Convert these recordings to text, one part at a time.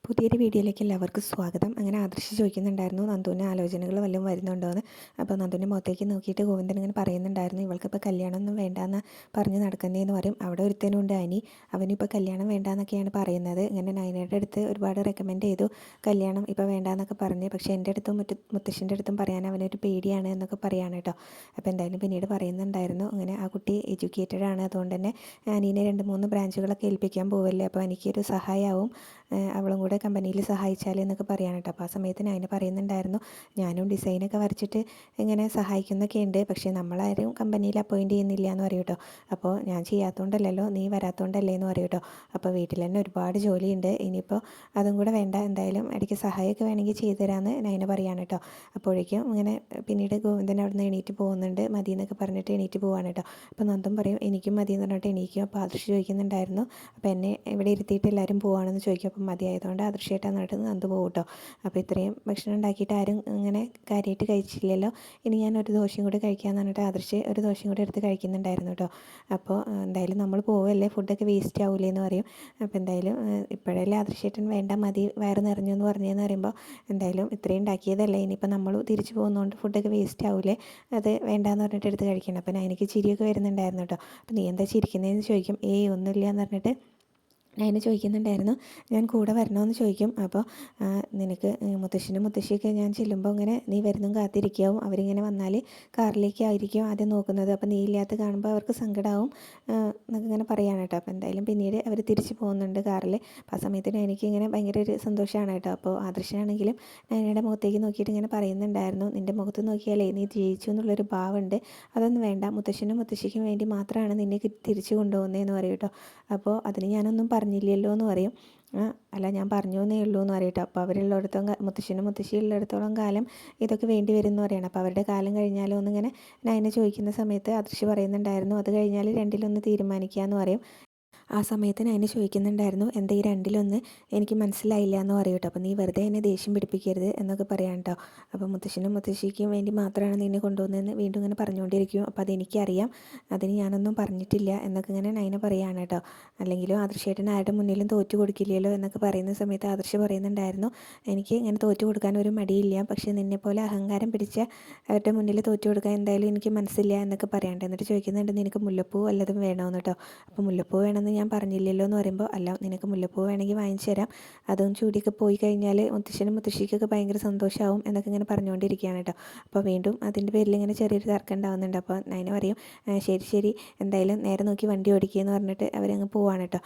പുതിയൊരു വീഡിയോയിലേക്ക് എല്ലാവർക്കും സ്വാഗതം. അങ്ങനെ ആദർശ് ചോദിക്കുന്നുണ്ടായിരുന്നു നന്ദുവിന് ആലോചനകൾ വല്ലതും വരുന്നുണ്ടോ എന്ന്. അപ്പോൾ നന്ദുവിൻ്റെ മുഖത്തേക്ക് നോക്കിയിട്ട് ഗോവിന്ദൻ ഇങ്ങനെ പറയുന്നുണ്ടായിരുന്നു, ഇവൾക്കിപ്പോൾ കല്യാണമൊന്നും വേണ്ടാന്ന് പറഞ്ഞ് നടക്കുന്നതെന്ന് പറയും. അവിടെ ഒരുത്തനുണ്ട് അവനിപ്പോൾ കല്യാണം വേണ്ടാന്നൊക്കെയാണ് പറയുന്നത്. ഇങ്ങനെ നയനയുടെ അടുത്ത് ഒരുപാട് റെക്കമെൻഡ് ചെയ്തു കല്യാണം ഇപ്പോൾ വേണ്ടാന്നൊക്കെ പറഞ്ഞ്. പക്ഷേ എൻ്റെ അടുത്തും മുത്തശ്ശിൻ്റെ അടുത്തും പറയാൻ അവനൊരു പേടിയാണ് എന്നൊക്കെ പറയാണ് കേട്ടോ. അപ്പോൾ എന്തായാലും പിന്നീട് പറയുന്നുണ്ടായിരുന്നു, അങ്ങനെ ആ കുട്ടി എഡ്യൂക്കേറ്റഡ് ആണ്, അതുകൊണ്ട് തന്നെ അനീനെ 2-3 ബ്രാഞ്ചുകളൊക്കെ ഏൽപ്പിക്കാൻ പോവല്ലേ, അപ്പോൾ എനിക്കൊരു സഹായമാവും, അവളും കൂടെ കമ്പനിയിൽ സഹായിച്ചാൽ എന്നൊക്കെ പറയാൻ കേട്ടോ. അപ്പോൾ ആ സമയത്ത് ഞാൻ പറയുന്നുണ്ടായിരുന്നു, ഞാനും ഡിസൈനൊക്കെ വരച്ചിട്ട് ഇങ്ങനെ സഹായിക്കുന്നൊക്കെ ഉണ്ട്, പക്ഷേ നമ്മളാരും കമ്പനിയിൽ അപ്പോയിൻറ്റ് ചെയ്യുന്നില്ല എന്ന് പറയും കേട്ടോ. അപ്പോൾ ഞാൻ ചെയ്യാത്തതുകൊണ്ടല്ലല്ലോ, നീ വരാത്തതുകൊണ്ടല്ലേ എന്ന് പറയും കേട്ടോ. അപ്പോൾ വീട്ടിൽ തന്നെ ഒരുപാട് ജോലിയുണ്ട്, ഇനിയിപ്പോൾ അതും കൂടെ വേണ്ട, എന്തായാലും ഇടയ്ക്ക് സഹായമൊക്കെ വേണമെങ്കിൽ ചെയ്തു തരാമെന്ന് നയന പറയാണ് കേട്ടോ. അപ്പോഴേക്കും ഇങ്ങനെ പിന്നീട് ഗോവിന്ദൻ അവിടെ നിന്ന് എണീറ്റ് പോകുന്നുണ്ട്, മതി എന്നൊക്കെ പറഞ്ഞിട്ട് എണീറ്റ് പോവാണ് കേട്ടോ. അപ്പോൾ നന്ദൻ പറയും എനിക്കും മതി എന്ന് പറഞ്ഞിട്ട് എണീക്കും. അപ്പോൾ ആദർശ് ചോദിക്കുന്നുണ്ടായിരുന്നു, അപ്പോൾ എന്നെ ഇവിടെ ഇരുത്തിയിട്ട് എല്ലാവരും പോവാണെന്ന് ചോദിക്കും. അപ്പം മതിയായതുകൊണ്ട് ആദർശമായിട്ടാണ് നടന്ന് നന്ദു പോകും കേട്ടോ. അപ്പോൾ ഇത്രയും ഭക്ഷണം ഉണ്ടാക്കിയിട്ട് ആരും ഇങ്ങനെ കാര്യമായിട്ട് കഴിച്ചില്ലല്ലോ, ഇനി ഞാൻ ഒരു ദോശയും കൂടി കഴിക്കാമെന്ന് പറഞ്ഞിട്ട് ആദർശ് ഒരു ദോശയും കൂടി എടുത്ത് കഴിക്കുന്നുണ്ടായിരുന്നു കേട്ടോ. അപ്പോൾ എന്തായാലും നമ്മൾ പോവല്ലേ, ഫുഡൊക്കെ വേസ്റ്റ് ആവില്ലേ എന്ന് പറയും. അപ്പോൾ എന്തായാലും ഇപ്പോഴല്ലേ ആദർശേട്ടൻ വേണ്ട മതി വയറ് നിറഞ്ഞു എന്ന് പറഞ്ഞതെന്ന് പറയുമ്പോൾ, എന്തായാലും ഇത്രയും ഉണ്ടാക്കിയതല്ലേ, ഇനിയിപ്പോൾ നമ്മൾ തിരിച്ചു പോകുന്നതുകൊണ്ട് ഫുഡൊക്കെ വേസ്റ്റ് ആവില്ലേ, അത് വേണ്ടാന്ന് പറഞ്ഞിട്ട് എടുത്ത് കഴിക്കണം. അപ്പോൾ എനിക്ക് ചിരിയൊക്കെ വരുന്നുണ്ടായിരുന്നു കേട്ടോ. അപ്പോൾ നീ എന്താ ചിരിക്കുന്നതെന്ന് ചോദിക്കും. ഒന്നുമില്ല എന്ന് പറഞ്ഞിട്ട് നയന ചോദിക്കുന്നുണ്ടായിരുന്നു, ഞാൻ കൂടെ വരണമെന്ന് ചോദിക്കും. അപ്പോൾ നിനക്ക് മുത്തശ്ശനും മുത്തശ്ശിയൊക്കെ ഞാൻ ചെല്ലുമ്പോൾ ഇങ്ങനെ നീ വരുന്നതും കാത്തിരിക്കാവും, അവരിങ്ങനെ വന്നാൽ കാറിലേക്കായിരിക്കും ആദ്യം നോക്കുന്നത്, അപ്പോൾ നീ ഇല്ലാത്ത കാണുമ്പോൾ അവർക്ക് സങ്കടമാവും എന്നൊക്കെ ഇങ്ങനെ പറയാണ് കേട്ടോ. അപ്പോൾ എന്തായാലും പിന്നീട് അവർ തിരിച്ച് പോകുന്നുണ്ട് കാറിൽ. അപ്പോൾ ആ സമയത്ത് നയനയ്ക്ക് ഇങ്ങനെ ഭയങ്കര ഒരു സന്തോഷമാണ് കേട്ടോ. അപ്പോൾ ആദർശനാണെങ്കിലും നയനയുടെ മുഖത്തേക്ക് നോക്കിയിട്ട് ഇങ്ങനെ പറയുന്നുണ്ടായിരുന്നു, നിൻ്റെ മുഖത്ത് നോക്കിയാലേ നീ ജയിച്ചു എന്നുള്ളൊരു ഭാവമുണ്ട്, അതൊന്നും വേണ്ട, മുത്തശ്ശനും മുത്തശ്ശിക്കും വേണ്ടി മാത്രമാണ് നിന്നെ തിരിച്ചു കൊണ്ടുപോകുന്നതെന്ന് പറയും കേട്ടോ. അപ്പോൾ അതിന് ഞാനൊന്നും പറഞ്ഞില്ലല്ലോ എന്ന് പറയും. അല്ല ഞാൻ പറഞ്ഞു എന്നേ ഉള്ളൂ എന്ന് പറയട്ടോ. അപ്പോൾ അവരുള്ളിടത്തോളം മുത്തശ്ശനും മുത്തശ്ശിയുള്ളിടത്തോളം കാലം ഇതൊക്കെ വേണ്ടി വരും എന്ന് പറയണം. അപ്പോൾ അവരുടെ കാലം കഴിഞ്ഞാലോ എന്നിങ്ങനെ നയന ചോദിക്കുന്ന സമയത്ത് ആദർശ് പറയുന്നുണ്ടായിരുന്നു, അത് കഴിഞ്ഞാൽ രണ്ടിലൊന്ന് തീരുമാനിക്കുക എന്ന് പറയും. ആ സമയത്ത് ഞാൻ ചോദിക്കുന്നുണ്ടായിരുന്നു, എന്താ ഈ രണ്ടിലൊന്ന് എനിക്ക് മനസ്സിലായില്ല എന്ന് പറയും കേട്ടോ. അപ്പോൾ നീ വെറുതെ എന്നെ ദേഷ്യം പിടിപ്പിക്കരുത് എന്നൊക്കെ പറയാം കേട്ടോ. അപ്പോൾ മുത്തശ്ശനും മുത്തശ്ശിക്കും വേണ്ടി മാത്രമാണ് നിന്നെ കൊണ്ടുവന്നതെന്ന് വീണ്ടും ഇങ്ങനെ പറഞ്ഞുകൊണ്ടിരിക്കും. അപ്പോൾ അതെനിക്കറിയാം, അതിന് ഞാനൊന്നും പറഞ്ഞിട്ടില്ല എന്നൊക്കെ ഇങ്ങനെ നയന പറയുകയാണ് കേട്ടോ. അല്ലെങ്കിലും ആദർശേട്ടൻ ആരുടെ മുന്നിലും തോറ്റു കൊടുക്കില്ലല്ലോ എന്നൊക്കെ പറയുന്ന സമയത്ത് ആദർശ് പറയുന്നുണ്ടായിരുന്നു, എനിക്ക് ഇങ്ങനെ തോറ്റു കൊടുക്കാൻ ഒരു മടിയില്ല, പക്ഷേ നിന്നെപ്പോലെ അഹങ്കാരം പിടിച്ച അവരുടെ മുന്നിൽ തോറ്റു കൊടുക്കാൻ എന്തായാലും എനിക്ക് മനസ്സില്ല എന്നൊക്കെ പറയാണ്ട്. എന്നിട്ട് ചോദിക്കുന്നുണ്ട്, നിനക്ക് മുല്ലപ്പൂ വല്ലതും വേണമെന്ന് കേട്ടോ. അപ്പോൾ മുല്ലപ്പൂ വേണമെന്ന് ഞാൻ പറഞ്ഞില്ലല്ലോ എന്ന് പറയുമ്പോൾ, അല്ല നിനക്ക് മുല്ലപ്പൂ വേണമെങ്കിൽ വാങ്ങിച്ചു തരാം, അതും ചൂടിയൊക്കെ പോയി കഴിഞ്ഞാൽ മുത്തശ്ശനും മുത്തശ്ശിക്കൊക്കെ ഭയങ്കര സന്തോഷമാവും എന്നൊക്കെ ഇങ്ങനെ പറഞ്ഞുകൊണ്ടിരിക്കുകയാണ് കേട്ടോ. അപ്പോൾ വീണ്ടും അതിൻ്റെ പേരിൽ ഇങ്ങനെ ചെറിയൊരു തർക്കം ഉണ്ടാകുന്നുണ്ട്. അപ്പോൾ നയന പറയും, ശരി ശരി എന്തായാലും നേരെ നോക്കി വണ്ടി ഓടിക്കുക എന്ന് പറഞ്ഞിട്ട് അവരങ്ങ് പോവാണ് കേട്ടോ.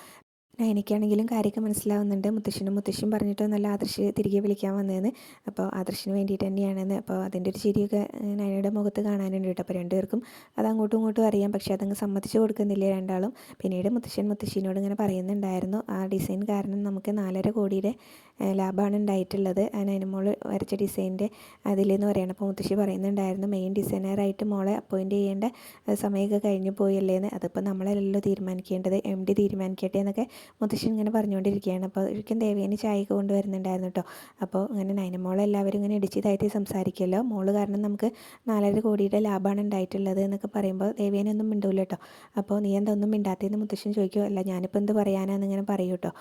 എനിക്കാണെങ്കിലും കാര്യമൊക്കെ മനസ്സിലാവുന്നുണ്ട്, മുത്തശ്ശനും മുത്തശ്ശിയും പറഞ്ഞിട്ട് നല്ല ആദർശ് തിരികെ വിളിക്കാൻ വന്നതെന്ന്. അപ്പോൾ ആദർശിന് വേണ്ടിയിട്ട് തന്നെയാണെന്ന്. അപ്പോൾ അതിൻ്റെ ഒരു ചിരിയൊക്കെ നയനയുടെ മുഖത്ത് കാണാനുണ്ട് കേട്ടോ. അപ്പോൾ രണ്ടുപേർക്കും അത് അങ്ങോട്ടും ഇങ്ങോട്ടും അറിയാം, പക്ഷേ അതങ്ങ് സമ്മതിച്ച് കൊടുക്കുന്നില്ല രണ്ടാളും. പിന്നീട് മുത്തശ്ശിനോട് ഇങ്ങനെ പറയുന്നുണ്ടായിരുന്നു, ആ ഡിസൈൻ കാരണം നമുക്ക് 4.5 കോടിയുടെ ലാഭമാണ് ഉണ്ടായിട്ടുള്ളത്, നയനമോൾ വരച്ച ഡിസൈൻ്റെ അതിലെന്ന് പറയണം. അപ്പോൾ മുത്തശ്ശി പറയുന്നുണ്ടായിരുന്നു, മെയിൻ ഡിസൈനറായിട്ട് മോളെ അപ്പോയിൻറ്റ് ചെയ്യേണ്ട സമയമൊക്കെ കഴിഞ്ഞു പോയല്ലേന്ന്, അതിപ്പോൾ നമ്മളല്ലല്ലോ തീരുമാനിക്കേണ്ടത്, MD തീരുമാനിക്കട്ടെ എന്നൊക്കെ മുത്തശ്ശൻ ഇങ്ങനെ പറഞ്ഞുകൊണ്ടിരിക്കുകയാണ്. അപ്പോൾ ഒരിക്കലും ദേവേനെ ചായയൊക്കെ കൊണ്ടുവരുന്നുണ്ടായിരുന്നു കേട്ടോ. അപ്പോൾ ഇങ്ങനെ നയനമോളെല്ലാവരും ഇങ്ങനെ ഇടിച്ച് താഴ്ത്തി സംസാരിക്കുമല്ലോ, മോള് കാരണം നമുക്ക് 4.5 കോടിയുടെ ലാഭമാണ് ഉണ്ടായിട്ടുള്ളത് എന്നൊക്കെ പറയുമ്പോൾ ദേവേനൊന്നും മിണ്ടൂല കേട്ടോ. അപ്പോൾ നീ എന്താ ഒന്നും മിണ്ടാത്തതെന്ന് മുത്തശ്ശൻ ചോദിക്കുമോ, അല്ല ഞാനിപ്പോൾ എന്ത് പറയാനാന്ന് ഇങ്ങനെ പറയൂ കേട്ടോ.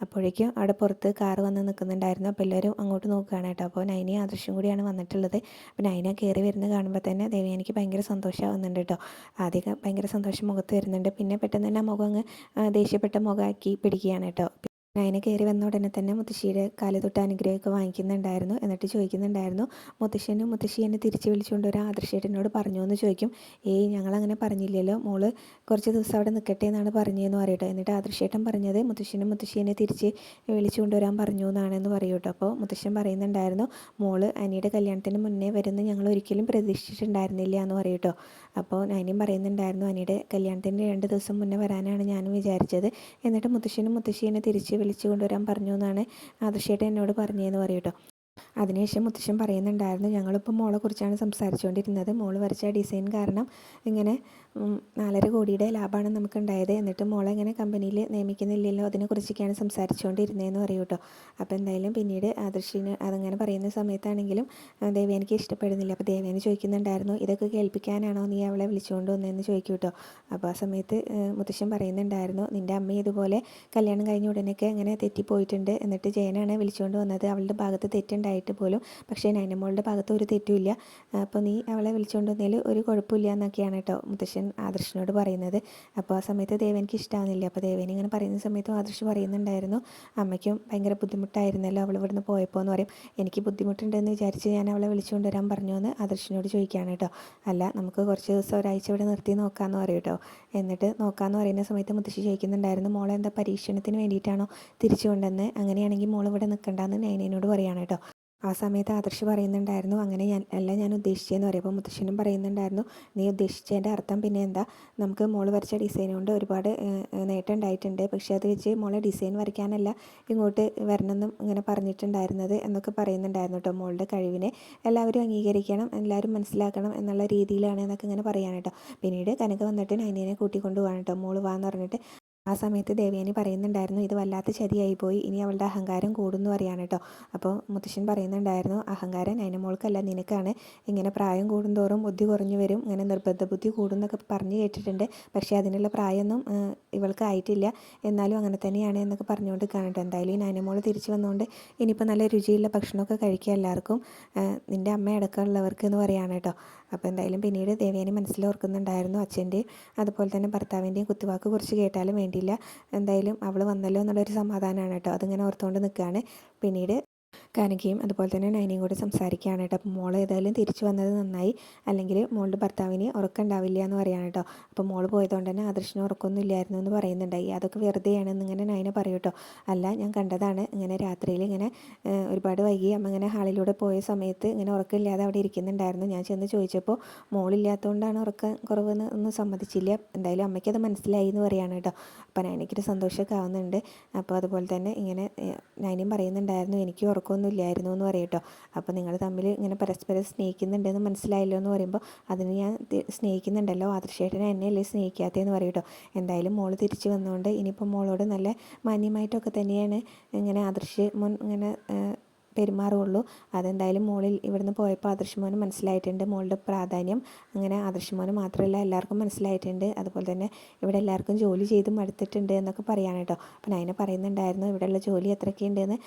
അപ്പോഴേക്കും അവിടെ പുറത്ത് കാറ് വന്ന് നിൽക്കുന്നുണ്ടായിരുന്നു. അപ്പോൾ എല്ലാവരും അങ്ങോട്ട് നോക്കുകയാണ് കേട്ടോ. അപ്പോൾ നയനയും ആദർശം കൂടിയാണ് വന്നിട്ടുള്ളത്. അപ്പോൾ നയന കയറി വരുന്നത് കാണുമ്പോൾ തന്നെ ദേവേനിക്ക് ഭയങ്കര സന്തോഷമാകുന്നുണ്ട് കേട്ടോ. ആദ്യം ഭയങ്കര സന്തോഷം മുഖത്ത് വരുന്നുണ്ട്, പിന്നെ പെട്ടെന്ന് തന്നെ ആ മുഖം അങ്ങ് ദേഷ്യപ്പെട്ട മുഖമാക്കി പിടിക്കുകയാണ് കേട്ടോ. നയന കയറി വന്ന ഉടനെ തന്നെ മുത്തശ്ശിയുടെ കാല് തൊട്ട് അനുഗ്രഹമൊക്കെ വാങ്ങിക്കുന്നുണ്ടായിരുന്നു. എന്നിട്ട് ചോദിക്കുന്നുണ്ടായിരുന്നു, മുത്തശ്ശനും മുത്തശ്ശി എന്നെ തിരിച്ച് വിളിച്ചുകൊണ്ട് ഒരു ആദർശേട്ടനോട് പറഞ്ഞു എന്ന് ചോദിക്കും. ഞങ്ങളങ്ങനെ പറഞ്ഞില്ലല്ലോ, മോള് കുറച്ച് ദിവസം അവിടെ നിൽക്കട്ടെ എന്നാണ് പറഞ്ഞതെന്ന് പറയട്ടോ. എന്നിട്ട് ആദർശേട്ടൻ പറഞ്ഞത് മുത്തശ്ശനും മുത്തശ്ശി എന്നെ തിരിച്ച് വിളിച്ചുകൊണ്ട് വരാൻ പറഞ്ഞു എന്നാണെന്ന് പറയൂ കേട്ടോ. അപ്പോൾ മുത്തശ്ശൻ പറയുന്നുണ്ടായിരുന്നു, മോള് അനിയുടെ കല്യാണത്തിന് മുന്നേ വരുന്ന ഞങ്ങൾ ഒരിക്കലും പ്രതീക്ഷിച്ചിട്ടുണ്ടായിരുന്നില്ല എന്ന് പറയട്ടോ. അപ്പോൾ നയനയും പറയുന്നുണ്ടായിരുന്നു, അനിയുടെ കല്യാണത്തിന് 2 ദിവസം മുന്നേ വരാനാണ് ഞാനും വിചാരിച്ചത്, എന്നിട്ട് മുത്തശ്ശനും മുത്തശ്ശിയെ തിരിച്ച് വിളിച്ചു കൊണ്ടുവരാൻ പറഞ്ഞു എന്നാണ് ആദർശേട്ടൻ എന്നോട് പറഞ്ഞതെന്ന് പറയും കേട്ടോ. അതിനുശേഷം മുത്തശ്ശൻ പറയുന്നുണ്ടായിരുന്നു, ഞങ്ങളിപ്പോൾ മോളെക്കുറിച്ചാണ് സംസാരിച്ചുകൊണ്ടിരുന്നത്, മോള് വരച്ച ഡിസൈൻ കാരണം ഇങ്ങനെ 4.5 കോടിയുടെ ലാഭമാണ് നമുക്കുണ്ടായത്. എന്നിട്ട് മോളെ ഇങ്ങനെ കമ്പനിയിൽ നിയമിക്കുന്നില്ലല്ലോ, അതിനെക്കുറിച്ചൊക്കെയാണ് സംസാരിച്ചുകൊണ്ടിരുന്നതെന്ന് പറയും കേട്ടോ. അപ്പോൾ എന്തായാലും പിന്നീട് ആദർശിന് അതങ്ങനെ പറയുന്ന സമയത്താണെങ്കിലും ദേവയാനിക്ക് ഇഷ്ടപ്പെടുന്നില്ല. അപ്പോൾ ദേവയാനി ചോദിക്കുന്നുണ്ടായിരുന്നു, ഇതൊക്കെ കേൾപ്പിക്കാനാണോ നീ അവളെ വിളിച്ചുകൊണ്ട് വന്നതെന്ന് ചോദിക്കും കേട്ടോ. അപ്പോൾ ആ സമയത്ത് മുത്തശ്ശൻ പറയുന്നുണ്ടായിരുന്നു, നിൻ്റെ അമ്മ ഇതുപോലെ കല്യാണം കഴിഞ്ഞ ഉടനെയൊക്കെ അങ്ങനെ തെറ്റിപ്പോയിട്ടുണ്ട്. എന്നിട്ട് ജയനാണ് വിളിച്ചുകൊണ്ട് വന്നത്. അവളുടെ ഭാഗത്ത് തെറ്റുണ്ടായിട്ട് പോലും, പക്ഷേ നൈനമോളുടെ ഭാഗത്ത് ഒരു തെറ്റുമില്ല. അപ്പോൾ നീ അവളെ വിളിച്ചുകൊണ്ട് വന്നതിൽ ഒരു കുഴപ്പമില്ല എന്നൊക്കെയാണ് കേട്ടോ മുത്തശ്ശൻ ആദർശിനോട് പറയുന്നത്. അപ്പോൾ ആ സമയത്ത് ദേവനിക്ക് ഇഷ്ടമാകുന്നില്ല. അപ്പോൾ ദേവനി ഇങ്ങനെ പറയുന്ന സമയത്തും ആദർശ് പറയുന്നുണ്ടായിരുന്നു, അമ്മയ്ക്കും ഭയങ്കര ബുദ്ധിമുട്ടായിരുന്നല്ലോ അവൾ ഇവിടുന്ന് പോയപ്പോൾ എന്ന് പറയും. എനിക്ക് ബുദ്ധിമുട്ടുണ്ടെന്ന് വിചാരിച്ച് ഞാൻ അവളെ വിളിച്ചുകൊണ്ട് വരാൻ പറഞ്ഞു എന്ന് ആദർശിനോട് ചോദിക്കുകയാണ് കേട്ടോ. അല്ല, നമുക്ക് കുറച്ച് ദിവസം ഒരാഴ്ച ഇവിടെ നിർത്തി നോക്കാമെന്ന് പറയും കേട്ടോ. എന്നിട്ട് നോക്കാമെന്ന് പറയുന്ന സമയത്ത് മുത്തശ്ശി ചോദിക്കുന്നുണ്ടായിരുന്നു, മോളെ എന്താ പരീക്ഷണത്തിന് വേണ്ടിയിട്ടാണോ തിരിച്ചു കൊണ്ടുവന്ന്? അങ്ങനെയാണെങ്കിൽ മോൾ ഇവിടെ നിൽക്കണ്ടെന്ന് നൈനയോട് പറയുകയാണ് കേട്ടോ. ആ സമയത്ത് ആദർശ് പറയുന്നുണ്ടായിരുന്നു, അങ്ങനെ ഞാൻ ഉദ്ദേശിച്ചതെന്ന് പറയും. അപ്പോൾ മുത്തശ്ശനും പറയുന്നുണ്ടായിരുന്നു, നീ ഉദ്ദേശിച്ചതിൻ്റെ അർത്ഥം പിന്നെ എന്താ? നമുക്ക് മോള് വരച്ച ഡിസൈൻ കൊണ്ട് ഒരുപാട് നേട്ടം ഉണ്ടായിട്ടുണ്ട്. പക്ഷേ അത് വെച്ച് മോളെ ഡിസൈൻ വരയ്ക്കാനല്ല ഇങ്ങോട്ട് വരണമെന്നും ഇങ്ങനെ പറഞ്ഞിട്ടുണ്ടായിരുന്നത് എന്നൊക്കെ പറയുന്നുണ്ടായിരുന്നു കേട്ടോ. മോളുടെ കഴിവിനെ എല്ലാവരും അംഗീകരിക്കണം, എല്ലാവരും മനസ്സിലാക്കണം എന്നുള്ള രീതിയിലാണ് എന്നൊക്കെ ഇങ്ങനെ പറയാൻ കേട്ടോ. പിന്നീട് കനക വന്നിട്ട് നൈനിനെ കൂട്ടിക്കൊണ്ട് പോകാൻ കേട്ടോ. മോള് വാന്ന് പറഞ്ഞിട്ട് ആ സമയത്ത് ദേവയാനി പറയുന്നുണ്ടായിരുന്നു, ഇത് വല്ലാത്ത ചതിയായി പോയി, ഇനി അവളുടെ അഹങ്കാരം കൂടുന്നു പറയാണ് കേട്ടോ. അപ്പോൾ മുത്തശ്ശൻ പറയുന്നുണ്ടായിരുന്നു, അഹങ്കാരം നൈനമോൾക്കല്ല നിനക്കാണ്. ഇങ്ങനെ പ്രായം കൂടുന്തോറും ബുദ്ധി കുറഞ്ഞു വരും, ഇങ്ങനെ നിർബന്ധ ബുദ്ധി കൂടുന്നൊക്കെ പറഞ്ഞു കേട്ടിട്ടുണ്ട്. പക്ഷേ അതിനുള്ള പ്രായമൊന്നും ഇവൾക്ക് ആയിട്ടില്ല, എന്നാലും അങ്ങനെ തന്നെയാണ് എന്നൊക്കെ പറഞ്ഞുകൊണ്ട് കാണട്ടെ. എന്തായാലും ഈ നൈനമോൾ തിരിച്ചു വന്നുകൊണ്ട് ഇനിയിപ്പോൾ നല്ല രുചിയുള്ള ഭക്ഷണമൊക്കെ കഴിക്കുക എല്ലാവർക്കും, നിൻ്റെ അമ്മ അടക്കമുള്ളവർക്ക് എന്ന് പറയാണ് കേട്ടോ. അപ്പോൾ എന്തായാലും പിന്നീട് ദേവയാനി മനസ്സിലോർക്കുന്നുണ്ടായിരുന്നു, അച്ഛൻ്റെയും അതുപോലെ തന്നെ ഭർത്താവിൻ്റെയും കുത്തുവാക്ക് കുറിച്ച് കേട്ടാലും വേണ്ടിയില്ല, എന്തായാലും അവൾ വന്നല്ലോ എന്നുള്ളൊരു സമാധാനമാണ് കേട്ടോ. അതിങ്ങനെ ഓർത്തുകൊണ്ട് നിൽക്കുകയാണ്. പിന്നീട് കനകയും അതുപോലെ തന്നെ നൈനയും കൂടി സംസാരിക്കുകയാണ് കേട്ടോ. അപ്പോൾ മോൾ ഏതായാലും തിരിച്ചു വന്നത് നന്നായി, അല്ലെങ്കിൽ മോളുടെ ഭർത്താവിന് ഉറക്കമുണ്ടാവില്ല എന്ന് പറയാണ് കേട്ടോ. അപ്പോൾ മോൾ പോയതുകൊണ്ട് തന്നെ ആദർശിന് ഉറക്കമൊന്നും ഇല്ലായിരുന്നു എന്ന് പറയുന്നുണ്ടായി. അതൊക്കെ വെറുതെയാണെന്ന് ഇങ്ങനെ നൈന പറയും കേട്ടോ. അല്ല, ഞാൻ കണ്ടതാണ്, ഇങ്ങനെ രാത്രിയിൽ ഇങ്ങനെ ഒരുപാട് വൈകി അമ്മ ഇങ്ങനെ ഹാളിലൂടെ പോയ സമയത്ത് ഇങ്ങനെ ഉറക്കമില്ലാതെ അവിടെ ഇരിക്കുന്നുണ്ടായിരുന്നു. ഞാൻ ചെന്ന് ചോദിച്ചപ്പോൾ മോളില്ലാത്തതുകൊണ്ടാണ് ഉറക്കം കുറവെന്ന് ഒന്നും സമ്മതിച്ചില്ല. എന്തായാലും അമ്മയ്ക്കത് മനസ്സിലായി എന്ന് പറയാണ് കേട്ടോ. അപ്പോൾ നൈനയ്ക്കൊരു സന്തോഷമൊക്കെ ആവുന്നുണ്ട്. അപ്പോൾ അതുപോലെ തന്നെ ഇങ്ങനെ നൈനയും പറയുന്നുണ്ടായിരുന്നു, എനിക്ക് ഉറക്കമൊന്നും ഇല്ലായിരുന്നു എന്ന് പറയും കേട്ടോ. അപ്പോൾ നിങ്ങൾ തമ്മിൽ ഇങ്ങനെ പരസ്പരം സ്നേഹിക്കുന്നുണ്ടെന്ന് മനസ്സിലായല്ലോ എന്ന് പറയുമ്പോൾ, അതിന് ഞാൻ സ്നേഹിക്കുന്നുണ്ടല്ലോ, ആദർശേട്ടനെ എന്നെയല്ലേ സ്നേഹിക്കാത്തതെന്ന് പറയും കേട്ടോ. എന്തായാലും മോൾ തിരിച്ച് വന്നുകൊണ്ട് ഇനിയിപ്പോൾ മോളോട് നല്ല മാന്യമായിട്ടൊക്കെ തന്നെയാണ് ഇങ്ങനെ ആദർശ് മുൻ ഇങ്ങനെ പെരുമാറുള്ളൂ. അതെന്തായാലും മോളിൽ ഇവിടുന്ന് പോയപ്പോൾ ആദർശ് മനസ്സിലായിട്ടുണ്ട് മോളുടെ പ്രാധാന്യം. അങ്ങനെ ആദർശ് മാത്രമല്ല എല്ലാവർക്കും മനസ്സിലായിട്ടുണ്ട്. അതുപോലെ തന്നെ ഇവിടെ എല്ലാവർക്കും ജോലി ചെയ്ത് മടുത്തിട്ടുണ്ട് എന്നൊക്കെ പറയാൻ കേട്ടോ. അപ്പോൾ നൈന പറയുന്നുണ്ടായിരുന്നു, ഇവിടെയുള്ള ജോലി എത്രയൊക്കെ ഉണ്ടെന്ന്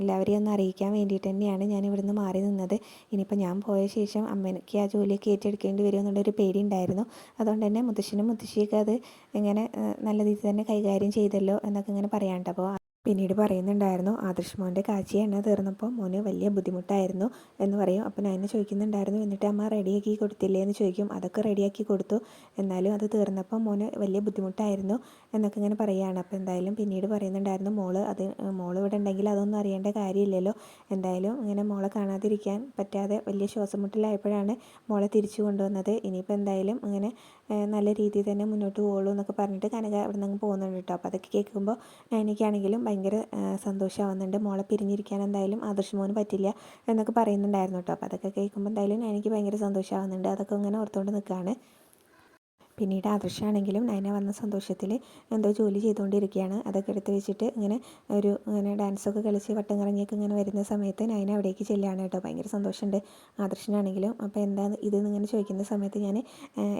എല്ലാവരെയും ഒന്ന് അറിയിക്കാൻ വേണ്ടിയിട്ട് തന്നെയാണ് ഞാൻ ഇവിടുന്ന് മാറി നിന്നത്. ഇനിയിപ്പോൾ ഞാൻ പോയ ശേഷം അമ്മയ്ക്ക് ആ ജോലിയൊക്കെ ഏറ്റെടുക്കേണ്ടി വരും എന്നുള്ളൊരു പേടി ഉണ്ടായിരുന്നു. അതുകൊണ്ട് തന്നെ മുത്തശ്ശനും മുത്തശ്ശിയൊക്കെ അത് ഇങ്ങനെ നല്ല രീതിയിൽ തന്നെ കൈകാര്യം ചെയ്തല്ലോ എന്നൊക്കെ ഇങ്ങനെ പറയാൻ കേട്ടോ. അപ്പോൾ പിന്നീട് പറയുന്നുണ്ടായിരുന്നു, ആദർശ് മോൻ്റെ കാച്ചി എണ്ണ തീർന്നപ്പോൾ മോന് വലിയ ബുദ്ധിമുട്ടായിരുന്നു എന്ന് പറയും. അപ്പോൾ ഞാൻ ചോദിക്കുന്നുണ്ടായിരുന്നു, എന്നിട്ട് അമ്മ റെഡിയാക്കി കൊടുത്തില്ലേ എന്ന് ചോദിക്കും. അതൊക്കെ റെഡിയാക്കി കൊടുത്തു, എന്നാലും അത് തീർന്നപ്പോൾ മോന് വലിയ ബുദ്ധിമുട്ടായിരുന്നു എന്നൊക്കെ ഇങ്ങനെ പറയുകയാണ്. അപ്പോൾ എന്തായാലും പിന്നീട് പറയുന്നുണ്ടായിരുന്നു, മോൾ ഇവിടെ ഉണ്ടെങ്കിൽ അതൊന്നും അറിയേണ്ട കാര്യമില്ലല്ലോ, എന്തായാലും ഇങ്ങനെ മോളെ കാണാതിരിക്കാൻ പറ്റാതെ വലിയ ശ്വാസം മുട്ടലായപ്പോഴാണ് മോളെ തിരിച്ചു കൊണ്ടുവന്നത്. ഇനിയിപ്പോൾ എന്തായാലും അങ്ങനെ നല്ല രീതിയിൽ തന്നെ മുന്നോട്ട് പോകുള്ളൂ എന്നൊക്കെ പറഞ്ഞിട്ട് കനക അവിടെ നിന്ന് പോകുന്നുണ്ട് കേട്ടോ. അപ്പോൾ അതൊക്കെ കേൾക്കുമ്പോൾ എനിക്കാണെങ്കിലും ഭയങ്കര സന്തോഷമാവുന്നുണ്ട്. മോളെ പിരിഞ്ഞിരിക്കാൻ എന്തായാലും ആദർശ് മോന് പറ്റില്ല എന്നൊക്കെ പറയുന്നുണ്ടായിരുന്നു കേട്ടോ. അപ്പോൾ അതൊക്കെ കേൾക്കുമ്പോൾ എന്തായാലും എനിക്ക് ഭയങ്കര സന്തോഷമാവുന്നുണ്ട്. അതൊക്കെ ഇങ്ങനെ ഓർത്തുകൊണ്ട് നിൽക്കുകയാണ്. പിന്നീട് ആദർശാണെങ്കിലും നൈന വന്ന സന്തോഷത്തിൽ എന്തോ ജോലി ചെയ്തുകൊണ്ടിരിക്കുകയാണ്. അതൊക്കെ എടുത്ത് വെച്ചിട്ട് ഇങ്ങനെ ഡാൻസൊക്കെ കളിച്ച് വട്ടം കറങ്ങിയൊക്കെ ഇങ്ങനെ വരുന്ന സമയത്ത് നൈന അവിടേക്ക് ചെല്ലുകയാണ് കേട്ടോ. ഭയങ്കര സന്തോഷമുണ്ട് ആദർശനാണെങ്കിലും. അപ്പോൾ എന്താണ് ഇതെന്ന് ഇങ്ങനെ ചോദിക്കുന്ന സമയത്ത് ഞാൻ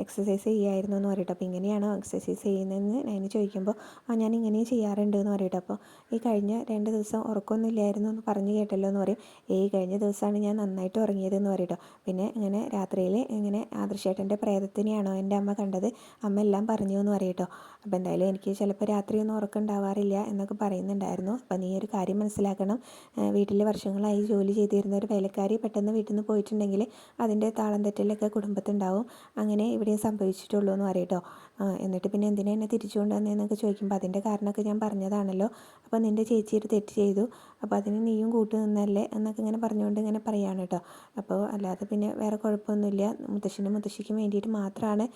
എക്സസൈസ് ചെയ്യുമായിരുന്നു എന്ന് പറയട്ടോ. അപ്പോൾ ഇങ്ങനെയാണോ എക്സസൈസ് ചെയ്യുന്നതെന്ന് നൈന ചോദിക്കുമ്പോൾ ഞാൻ ഇങ്ങനെയും ചെയ്യാറുണ്ട് എന്ന് പറയട്ടോ. അപ്പോൾ ഈ കഴിഞ്ഞ 2 ദിവസം ഉറക്കമൊന്നും ഇല്ലായിരുന്നു എന്ന് പറഞ്ഞു കേട്ടല്ലോ എന്ന് പറയും. കഴിഞ്ഞ ദിവസമാണ് ഞാൻ നന്നായിട്ട് ഉറങ്ങിയതെന്ന് പറയട്ടോ. പിന്നെ ഇങ്ങനെ രാത്രിയിൽ ഇങ്ങനെ ആദർശേട്ടൻ്റെ പ്രേതത്തിനെയാണോ എൻ്റെ അമ്മ കണ്ടത്, അമ്മ എല്ലാം പറഞ്ഞു എന്ന് പറയട്ടോ. അപ്പോൾ എന്തായാലും എനിക്ക് ചിലപ്പോൾ രാത്രിയൊന്നും ഉറക്കം ഉണ്ടാവാറില്ല എന്നൊക്കെ പറയുന്നുണ്ടായിരുന്നു. അപ്പോൾ നീ ഒരു കാര്യം മനസ്സിലാക്കണം, വീട്ടിൽ വർഷങ്ങളായി ജോലി ചെയ്തിരുന്ന ഒരു വേലക്കാരി പെട്ടെന്ന് വീട്ടിൽ നിന്ന് പോയിട്ടുണ്ടെങ്കിൽ അതിൻ്റെ താളം തെറ്റലൊക്കെ കുടുംബത്തുണ്ടാവും. അങ്ങനെ ഇവിടെ സംഭവിച്ചിട്ടുള്ളൂ എന്ന് പറയട്ടോ. എന്നിട്ട് പിന്നെ എന്തിനാ എന്നെ തിരിച്ചു കൊണ്ടുവന്നതെന്നൊക്കെ ചോദിക്കുമ്പോൾ അതിൻ്റെ കാരണമൊക്കെ ഞാൻ പറഞ്ഞതാണല്ലോ, അപ്പോൾ നിൻ്റെ ചേച്ചി ഒരു തെറ്റ് ചെയ്തു, അപ്പോൾ അതിന് നീയും കൂട്ടു നിന്നല്ലേ എന്നൊക്കെ ഇങ്ങനെ പറഞ്ഞുകൊണ്ട് ഇങ്ങനെ പറയാണ് കേട്ടോ. അപ്പോൾ അല്ലാതെ പിന്നെ വേറെ കുഴപ്പമൊന്നുമില്ല, മുത്തശ്ശനും മുത്തശ്ശിക്കും വേണ്ടിയിട്ട് മാത്രമാണ്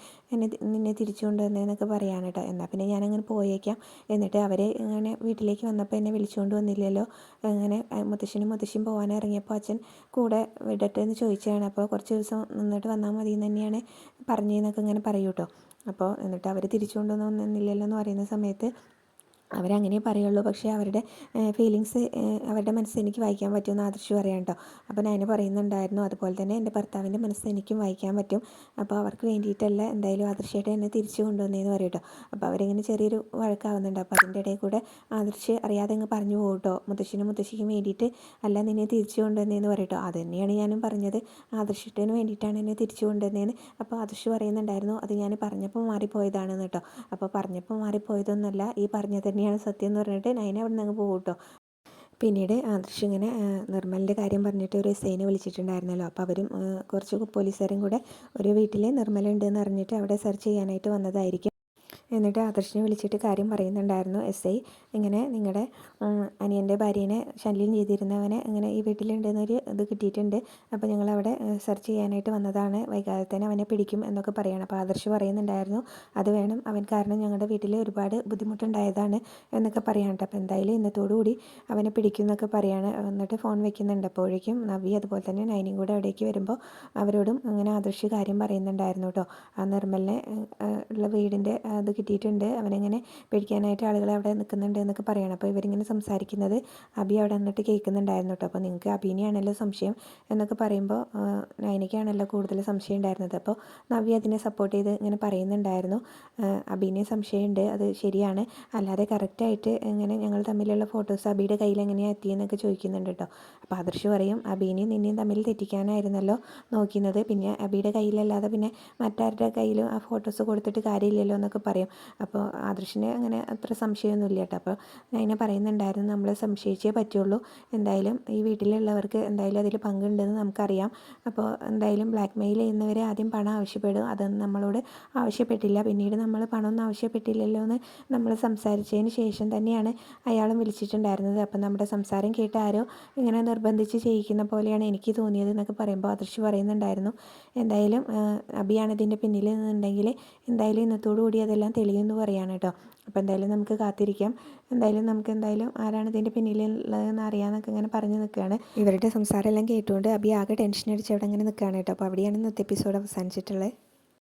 നിന്നെ തിരിച്ചു കൊണ്ടുവന്നതെന്നൊക്കെ പറയാണ് കേട്ടോ. എന്നാൽ പിന്നെ ഞാനങ്ങനെ പോയേക്കാം. എന്നിട്ട് അവരെ ഇങ്ങനെ വീട്ടിലേക്ക് വന്നപ്പോൾ എന്നെ വിളിച്ചുകൊണ്ട് വന്നില്ലല്ലോ, അങ്ങനെ മുത്തശ്ശിയും പോകാൻ ഇറങ്ങിയപ്പോൾ അച്ഛൻ കൂടെ വിടട്ടെ എന്ന് ചോദിച്ചതാണ്. അപ്പോൾ കുറച്ച് ദിവസം നിന്നിട്ട് വന്നാൽ മതി എന്ന് തന്നെയാണ് പറഞ്ഞതെന്നൊക്കെ ഇങ്ങനെ പറയൂ കേട്ടോ. അപ്പോൾ എന്നിട്ട് അവർ തിരിച്ചു കൊണ്ടുവന്നില്ലല്ലോ എന്ന് പറയുന്ന സമയത്ത് അവരങ്ങനെ പറയുള്ളൂ, പക്ഷേ അവരുടെ ഫീലിങ്സ് അവരുടെ മനസ്സ് എനിക്ക് വായിക്കാൻ പറ്റുമെന്ന് ആദർശ് പറയാം കേട്ടോ. അപ്പോൾ നയന പറയുന്നുണ്ടായിരുന്നു അതുപോലെ തന്നെ എൻ്റെ ഭർത്താവിൻ്റെ മനസ്സ് എനിക്കും വായിക്കാൻ പറ്റും, അപ്പോൾ അവർക്ക് വേണ്ടിയിട്ടല്ല എന്തായാലും ആദർശമായിട്ട് എന്നെ തിരിച്ചു കൊണ്ടുവന്നതെന്ന് പറയും കേട്ടോ. അപ്പോൾ അവരിങ്ങനെ ചെറിയൊരു വഴക്കാവുന്നുണ്ട്. അപ്പോൾ അതിൻ്റെ ഇടയിൽ കൂടെ ആദർശ് അറിയാതെ അങ്ങ് പറഞ്ഞു പോകും കേട്ടോ, മുത്തശ്ശിനും മുത്തശ്ശിക്കും വേണ്ടിയിട്ട് അല്ല നിന്നെ തിരിച്ചു കൊണ്ടുവന്നതെന്ന് പറയും കേട്ടോ. അത് തന്നെയാണ് ഞാനും പറഞ്ഞത്, ആദർശത്തിന് വേണ്ടിയിട്ടാണ് എന്നെ തിരിച്ചു കൊണ്ടുവന്നതെന്ന്. അപ്പോൾ ആദർശ് പറയുന്നുണ്ടായിരുന്നു അത് ഞാൻ പറഞ്ഞപ്പോൾ മാറിപ്പോയതാണെന്ന് കേട്ടോ. അപ്പോൾ പറഞ്ഞപ്പോൾ മാറിപ്പോയതൊന്നുമല്ല, ഈ പറഞ്ഞത് തന്നെയാണ് സത്യം എന്ന് പറഞ്ഞിട്ട് നയന അവിടെ നിന്ന് അങ്ങ് പോകും കേട്ടോ. പിന്നീട് ആദർശ് ഇങ്ങനെ നിർമ്മലിൻ്റെ കാര്യം പറഞ്ഞിട്ട് ഒരു എസ്ഐനെ വിളിച്ചിട്ടുണ്ടായിരുന്നല്ലോ. അപ്പോൾ അവരും കുറച്ച് പോലീസുകാരും കൂടെ ഒരു വീട്ടിൽ നിർമ്മലുണ്ടെന്ന് അറിഞ്ഞിട്ട് അവിടെ സെർച്ച് ചെയ്യാനായിട്ട് വന്നതായിരിക്കും. എന്നിട്ട് ആദർശിനെ വിളിച്ചിട്ട് കാര്യം പറയുന്നുണ്ടായിരുന്നു എസ് ഐ, ഇങ്ങനെ നിങ്ങളുടെ അനിയൻ്റെ ഭാര്യേനെ ശല്യം ചെയ്തിരുന്നവനെ ഇങ്ങനെ ഈ വീട്ടിലുണ്ടെന്നൊരു ഇത് കിട്ടിയിട്ടുണ്ട്, അപ്പോൾ ഞങ്ങളവിടെ സെർച്ച് ചെയ്യാനായിട്ട് വന്നതാണ്, വൈകാതെ തന്നെ അവനെ പിടിക്കും എന്നൊക്കെ പറയണം. അപ്പോൾ ആദർശ് പറയുന്നുണ്ടായിരുന്നു അത് വേണം, അവൻ കാരണം ഞങ്ങളുടെ വീട്ടിൽ ഒരുപാട് ബുദ്ധിമുട്ടുണ്ടായതാണ് എന്നൊക്കെ പറയാം കേട്ടോ. അപ്പോൾ എന്തായാലും ഇന്നത്തോടുകൂടി അവനെ പിടിക്കും എന്നൊക്കെ പറയാണ്. എന്നിട്ട് ഫോൺ വെക്കുന്നുണ്ട്. അപ്പോഴേക്കും നവി അതുപോലെ തന്നെ നൈനിയും കൂടെ അവിടേക്ക് വരുമ്പോൾ അവരോടും അങ്ങനെ ആദർശ് കാര്യം പറയുന്നുണ്ടായിരുന്നു കേട്ടോ. ആ നിർമ്മലിനെ ഉള്ള വീടിൻ്റെ അത് കിട്ടിയിട്ടുണ്ട്, അവനെങ്ങനെ പേടിക്കാനായിട്ട് ആളുകൾ അവിടെ നിൽക്കുന്നുണ്ട് എന്നൊക്കെ പറയണം. അപ്പോൾ ഇവരിങ്ങനെ സംസാരിക്കുന്നത് അബി അവിടെ നിന്നിട്ട് കേൾക്കുന്നുണ്ടായിരുന്നു കേട്ടോ. അപ്പോൾ നിങ്ങൾക്ക് അബീനെയാണല്ലോ സംശയം എന്നൊക്കെ പറയുമ്പോൾ നയനയ്ക്കാണല്ലോ കൂടുതൽ സംശയം ഉണ്ടായിരുന്നത്. അപ്പോൾ നവ്യ അതിനെ സപ്പോർട്ട് ചെയ്ത് ഇങ്ങനെ പറയുന്നുണ്ടായിരുന്നു, അബീനെ സംശയമുണ്ട്, അത് ശരിയാണ്, അല്ലാതെ കറക്റ്റായിട്ട് ഇങ്ങനെ ഞങ്ങൾ തമ്മിലുള്ള ഫോട്ടോസ് അബിയുടെ കയ്യിൽ എങ്ങനെയാണ് എത്തിയെന്നൊക്കെ ചോദിക്കുന്നുണ്ട് കേട്ടോ. അപ്പോൾ ആദർശ് പറയും അബീനെയും നിന്നെയും തമ്മിൽ തെറ്റിക്കാനായിരുന്നല്ലോ നോക്കുന്നത്, പിന്നെ അബിയുടെ കയ്യിലല്ലാതെ പിന്നെ മറ്റാരുടെ കയ്യിലും ആ ഫോട്ടോസ് കൊടുത്തിട്ട് കാര്യമില്ലല്ലോ എന്നൊക്കെ പറയും. അപ്പോൾ ആദർശിന് അങ്ങനെ അത്ര സംശയമൊന്നുമില്ല കേട്ടോ. അപ്പോൾ നയന പറയുന്നുണ്ടായിരുന്നു നമ്മൾ സംശയിച്ചേ പറ്റുള്ളൂ, എന്തായാലും ഈ വീട്ടിലുള്ളവർക്ക് എന്തായാലും അതിൽ പങ്കുണ്ടെന്ന് നമുക്കറിയാം, അപ്പോൾ എന്തായാലും ബ്ലാക്ക് മെയിൽ ചെയ്യുന്നവരെ ആദ്യം പണം ആവശ്യപ്പെടും, അതൊന്നും നമ്മളോട് ആവശ്യപ്പെട്ടില്ല, പിന്നീട് നമ്മൾ പണമൊന്നും ആവശ്യപ്പെട്ടില്ലല്ലോ എന്ന് നമ്മൾ സംസാരിച്ചതിന് ശേഷം തന്നെയാണ് അയാളും വിളിച്ചിട്ടുണ്ടായിരുന്നത്. അപ്പം നമ്മുടെ സംസാരം കേട്ട് ആരോ ഇങ്ങനെ നിർബന്ധിച്ച് ചെയ്യിക്കുന്ന പോലെയാണ് എനിക്ക് തോന്നിയത് എന്നൊക്കെ പറയുമ്പോൾ ആദർശ് പറയുന്നുണ്ടായിരുന്നു എന്തായാലും അബിയാണ് ഇതിൻ്റെ പിന്നിൽ നിന്നുണ്ടെങ്കിൽ എന്തായാലും ഇന്നത്തോടു കൂടി അതെല്ലാം തെളിയുമെന്ന് പറയാണ് കേട്ടോ. അപ്പോൾ എന്തായാലും നമുക്ക് കാത്തിരിക്കാം, എന്തായാലും നമുക്ക് എന്തായാലും ആരാണ് ഇതിൻ്റെ പിന്നിലുള്ളതെന്ന് അറിയാമെന്നൊക്കെ ഇങ്ങനെ പറഞ്ഞു നിൽക്കുകയാണ്. ഇവരുടെ സംസാരം എല്ലാം കേട്ടുകൊണ്ട് അബി ആകെ ടെൻഷൻ അടിച്ച് അവിടെ അങ്ങനെ നിൽക്കുകയാണ് കേട്ടോ. അപ്പോൾ അവിടെയാണ് ഇന്നത്തെ എപ്പിസോഡ് അവസാനിച്ചിട്ടുള്ളത്.